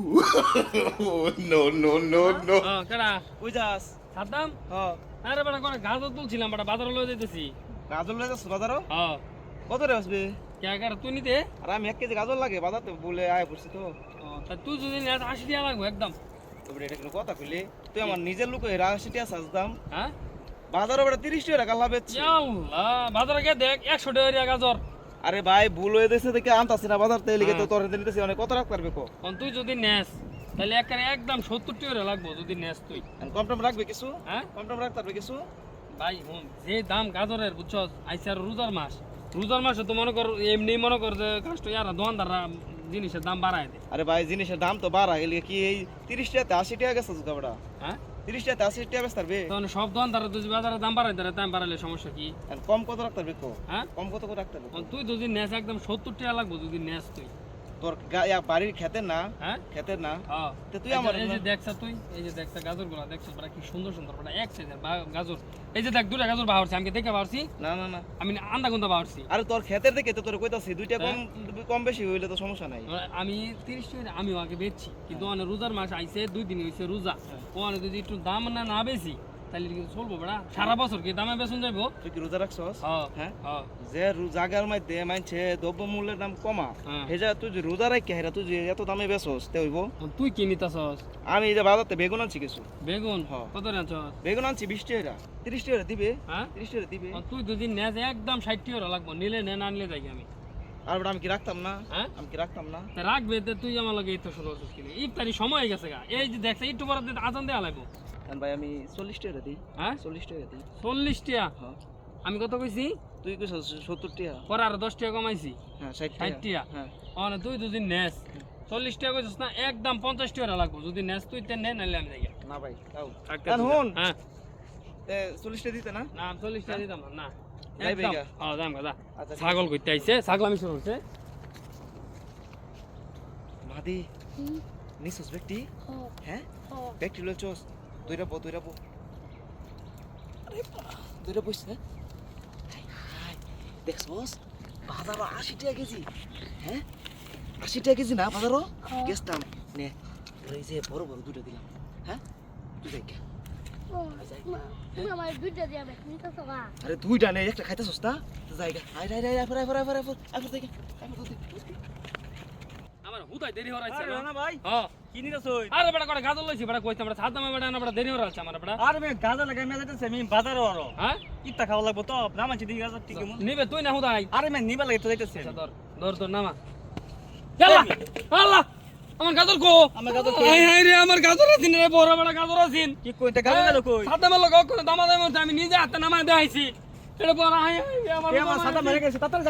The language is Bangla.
No, no, no, no. কেডা ওই যাস সাদ্দাম হ আরে বেটা কোন গাজর তুলছিলাম বেটা বাজারে লয়ে যাইতেছি গাজর লয়ে যাস বাজারও হ্যাঁ কত রে আসবে কে কার তুই নিতে আর আমি 1 কেজি গাজর লাগে বাজারতে বলে আয় পড়ছি তো তা তুই যদি নেস 80 টাকা লাগবে একদম তবে এটা কোনো কথা কইলি তুই আমার নিজের লোক এর 80 টাকা সাজদাম হ্যাঁ বাজারে বড় 30 টাকা গাল্লা বেচছি আল্লাহ বাজারে গিয়ে দেখ 100 টাকা রিয়া গাজর আরে ভাই ভুল হয়ে গেছে দেখে আনতাছি না বাজার থেকে লিখে তো তোর দিতেছি অনেক কত রাখ পারবে কো কোন তুই যদি নেস তাহলে একদম 70 টাকা লাগবে যদি নেস তুই কম টম রাখবে কিছু হ্যাঁ কম টম রাখতে পারবে কিছু ভাই হুন যে দাম গাজরের বুঝছস আইছে আর রোজার মাসে তো মনে কর এমনি মনে কর যে কাস্টমার দোকানদাররা জিনিসের দাম বাড়ায় দেয় আরে ভাই জিনিসের দাম তো বাড়া গেলে কি এই 30 টাকা 80 টাকা গেছে জুকাবড়া হ্যাঁ 30 টাকা 80 টাকা বেচতে পারবে তখন সব দোকানদাররা যদি বাজারে দাম বাড়ায় দেয় দাম বাড়ালে সমস্যা কি কম কত রাখতে পারবে কো হ্যাঁ কম কত করে রাখতে পারবে তুই যদি নেস একদম 70 টাকা লাগবে যদি নেস তুই তোর বাড়ির খেতে না হ্যাঁ খেতে না হ্যাঁ তো তুই আমার এই যে দেখছ তুই এই যে দেখছ গাজরগুলো দেখছ বড় কি সুন্দর সুন্দর বড় এক সাইজের গাজর এই যে দেখ দুটা গাজর বাহরছি আমি দেখে বাহরছি না না না আমি আন্দা গুন্দা বাহরছি আরে তোর খেতের দিকে তো তোর কইতাছি দুইটা কম কম বেশি হইলে তো সমস্যা নাই আমি 30 টাকা আমি আগে বেচছি কিন্তু অনেক রোজার মাস আইছে 2 দিন হইছে রোজা ও অনেক যদি একটু দাম না বেশি তাহলে কিন্তু চলবো বড়া সারা বছর কি দামে বেচন যাইবো তুই কি রোজা রাখছস হ্যাঁ হ্যাঁ হ্যাঁ যে জাগার মধ্যে মানছে দ্রব্য মূল্যের দাম কমা হ্যাঁ। হে যা তুই যে রোজা রাখি হেরা তুই যে এত দামে বেচস তে হইব তুই কি নিতাছস আমি এই যে বাজারতে বেগুন আনছি কিছু বেগুন হ্যাঁ। কত আনছস বেগুন আনছি 20 টাকা 30 টাকা দিবে হ্যাঁ 30 টাকা দিবে তুই যদি নেস একদম 60 টাকা লাগবো নিলে নে না নিলে যাই আমি আর বড় আমি কি রাখতাম না হ্যাঁ আমি কি রাখতাম না তা রাখবে তে তুই আমার লগে এই তো শুরু করছিস কি ইফতারি সময় হয়ে গেছে গা এই যে দেখছ একটু পরে আজান দেয়া লাগবো কারণ ভাই আমি 40 টাকা দিই হ্যাঁ 40 টাকা দিই 40 টাকা হ্যাঁ আমি কত কইছি তুই কইছস 70 টাকা পরে আর 10 টাকা কমাইছি হ্যাঁ 60 60 টাকা হ্যাঁ অনে তুই যদি নেস 40 টাকা কইছস না একদম 50 টাকা লাগবো যদি নেস তুই তে নে নাইলে আমি যাই না ভাই তাও কান হুন হ্যাঁ তে 40 টাকা দিতে না না 40 টাকা দিতাম না যাই একদম ভাইগা। হ্যাঁ দাম গাদা আচ্ছা ছাগল কইতে আইছে ছাগল আমি শুরু হচ্ছে মাদি নিছস ব্যক্তি হ্যাঁ ব্যক্তি লচস তুইরা বো আরে তুইরা বইছ না দেখছস বাজারও 80 টাকা কেজি হ্যাঁ 80 টাকা কেজি না বাজারও গেছতাম নে এই যে বড় বড় দুটো দিলাম হ্যাঁ তুই দেখ আমার দুইটা দিয়া বেশ নিতে তো গা আরে দুইটা নে একটা খাইতেছস না তো জায়গা আই আমার হুদাই দেরি হরাইছে আরে না ভাই হ্যাঁ কি নিতেছই আরে বেটা করে গাজল লইছি বেটা কইতাম বেটা ছাদ দামে বেটা না বেটা দেরি হরাইছে আমার বেটা আরে মে গাজা লাগাই মে যাইতেছে আমি বাজারে আরো হ্যাঁ কিতা খাওয়া লাগবো তো নামাচ্ছি দিই গাজা ঠিক মন নিবে তুই না হুদাই আরে মে নিবা লাগে তো যাইতেছে আচ্ছা ধর নামা আল্লাহ আল্লাহ আমার গাজর কো আমার গাজর কো? হাই হাই রে আমার গাজর আছিন রে বড় বড় গাজর আছিন কি কইতে গাজা গেল কই ছাদ দামে লোক কোন দামা দামে আমি নিজে হাতে নামায় দেখাইছি এটা বড় হাই হাই রে আমার আমার সাদা মেরে গেছে তাড়াতাড়ি